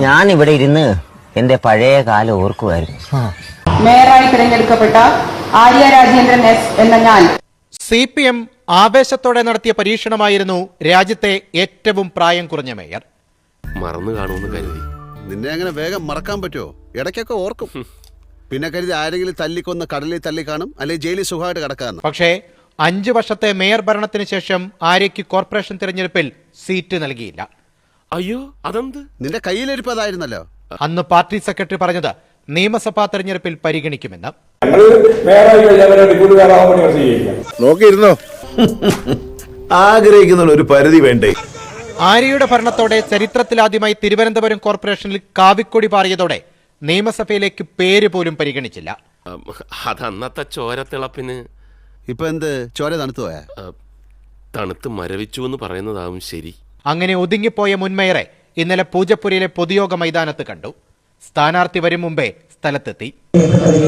ഞാൻ ഇവിടെ ഇരുന്ന് എന്റെ പഴയ കാലം ഓർക്കുമായിരുന്നു. മേയറായി തിരഞ്ഞെടുക്കപ്പെട്ട ആര്യ രാജേന്ദ്രൻ എസ് എന്ന ഞാൻ CPM ആവേശത്തോടെ നടത്തിയ പരീക്ഷണമായിരുന്നു രാജ്യത്തെ ഏറ്റവും പ്രായം കുറഞ്ഞ മേയർ. മറന്നു കാണുമെന്ന് കരുതി. നിന്നെ അങ്ങനെ വേഗം മറക്കാൻ പറ്റുമോ? ഇടയ്ക്കൊക്കെ ഓർക്കും. പിന്നെ കരുതി ആരെങ്കിലും തല്ലിക്കൊന്ന് കടലിൽ തല്ലി കാണും, അല്ലെങ്കിൽ ജയിലിൽ സുഖമായിട്ട് കിടക്കാന്ന്. പക്ഷേ 5 വർഷത്തെ മേയർ ഭരണത്തിന് ശേഷം ആര്യയ്ക്ക് കോർപ്പറേഷൻ തിരഞ്ഞെടുപ്പിൽ സീറ്റ് നൽകിയില്ല. അയ്യോ, അതെന്ത്? നിന്റെ കയ്യിലിരിപ്പതായിരുന്നല്ലോ. അന്ന് പാർട്ടി സെക്രട്ടറി പറഞ്ഞത് നിയമസഭാ തെരഞ്ഞെടുപ്പിൽ പരിഗണിക്കുമെന്ന്. നോക്കിയിരുന്നോ, ആഗ്രഹിക്കുന്ന ഒരു പരിധി വേണ്ടേ? ആര്യയുടെ ഭരണത്തോടെ ചരിത്രത്തിലാദ്യമായി തിരുവനന്തപുരം കോർപ്പറേഷനിൽ കാവിക്കൊടി പാറിയതോടെ നിയമസഭയിലേക്ക് പേര് പോലും പരിഗണിച്ചില്ല. അതന്നത്തെ ചോരത്തിളപ്പിന്. ഇപ്പൊ എന്ത്, ചോര തണുത്തു പോയാ? തണുത്ത് മരവിച്ചു എന്ന് പറയുന്നതാവും ശരി. അങ്ങനെ ഒതുങ്ങിപ്പോയ മുൻമേയറെ ഇന്നലെ പൂജപ്പുരയിലെ പൊതുയോഗ മൈതാനത്ത് കണ്ടു. സ്ഥാനാർത്ഥി വരും മുമ്പേ സ്ഥലത്തെത്തി.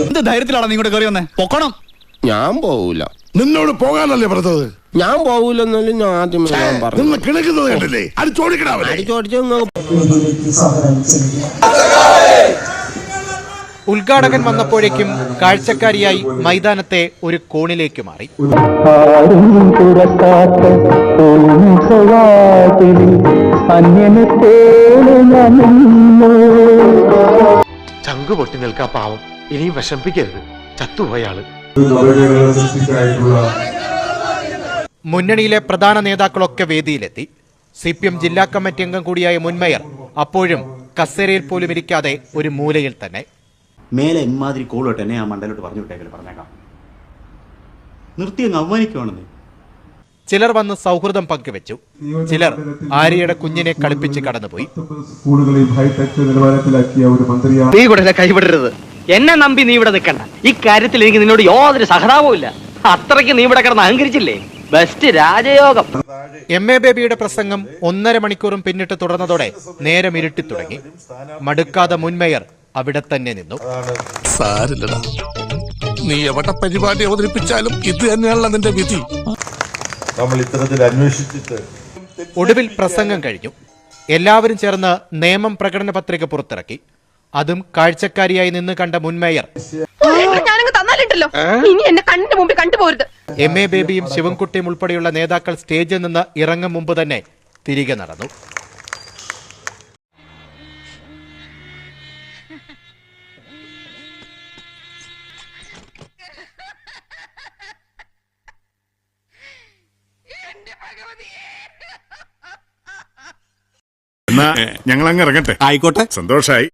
എന്ത് ധൈര്യത്തിലാണ് നിങ്ങളുടെ കയറി വന്നേ? പൊക്കണം. ഞാൻ പോവൂല. നിന്നോട് പോകാനല്ലേ പറഞ്ഞത്? ഞാൻ പോവൂലെന്നല്ലേ ഞാൻ ആദ്യമേ പറഞ്ഞു. കിണക്കുന്നത് കണ്ടില്ലേ? ഉദ്ഘാടകൻ വന്നപ്പോഴേക്കും കാഴ്ചക്കാരിയായി മൈതാനത്തെ ഒരു കോണിലേക്ക് മാറി. ചങ്കു പൊട്ടി നിൽക്കാ പാവം, ഇനിയും വിഷമിപ്പിക്കരുത്, ചത്തുപോയാള്. മുന്നണിയിലെ പ്രധാന നേതാക്കളൊക്കെ വേദിയിലെത്തി. CPM ജില്ലാ കമ്മിറ്റി അംഗം കൂടിയായ മുൻമേയർ അപ്പോഴും കസേരയിൽ പോലും ഇരിക്കാതെ ഒരു മൂലയിൽ തന്നെ. മേലെ ഇമാതിരി കോളോട്ട് എന്നെ ആ മണ്ടലോട്ട് പറഞ്ഞു വിട്ടേക്കല്, പറഞ്ഞേക്കാം. നിർത്തിയങ്ങ് അവമാനിക്കുവാണെന്ന്. ചിലർ വന്ന് സൗഹൃദം പങ്കുവെച്ചു. ചിലർ ആര്യയുടെ കുഞ്ഞിനെ കളിപ്പിച്ച് കടന്നുപോയി. നീ കൂടെ കൈവിടരുത്. എന്നെ നമ്പി നീ ഇവിടെ നിൽക്കണ്ട. ഈ കാര്യത്തിൽ എനിക്ക് നിന്നോട് യാതൊരു സഹതാപവും ഇല്ല. അത്രയ്ക്ക് നീ ഇവിടെ കിടന്ന് അഹങ്കരിച്ചില്ലേ? ബെസ്റ്റ് രാജയോഗം. MA ബേബിയുടെ പ്രസംഗം 1.5 മണിക്കൂറും പിന്നിട്ട് തുടർന്നതോടെ നേരം ഇരുട്ടി തുടങ്ങി. മടുക്കാതെ മുൻമേയർ അവിടെ തന്നെ നിന്നു. സാരില്ലടാ, നീ എവിടെ പരിപാടി അവതരിപ്പിച്ചാലും ഇത് തന്നെയാണല്ലോ നിന്റെ വിധി. നമ്മൾ ഇത്തരത്തിൽ അന്വേഷിച്ചിട്ട് ഒടുവിൽ പ്രസംഗം കഴിഞ്ഞു. എല്ലാവരും ചേർന്ന് നിയമം പ്രകടന പത്രിക പുറത്തിറക്കി. അതും കാഴ്ചക്കാരിയായി നിന്ന് കണ്ട മുൻമേയർ MA ബേബിയും ശിവൻകുട്ടിയും ഉൾപ്പെടെയുള്ള നേതാക്കൾ സ്റ്റേജിൽ നിന്ന് ഇറങ്ങും മുമ്പ് തന്നെ തിരികെ നടന്നു. എന്നാ ഞങ്ങൾ അങ്ങ് ഇറങ്ങട്ടെ. ആയിക്കോട്ടെ, സന്തോഷായി.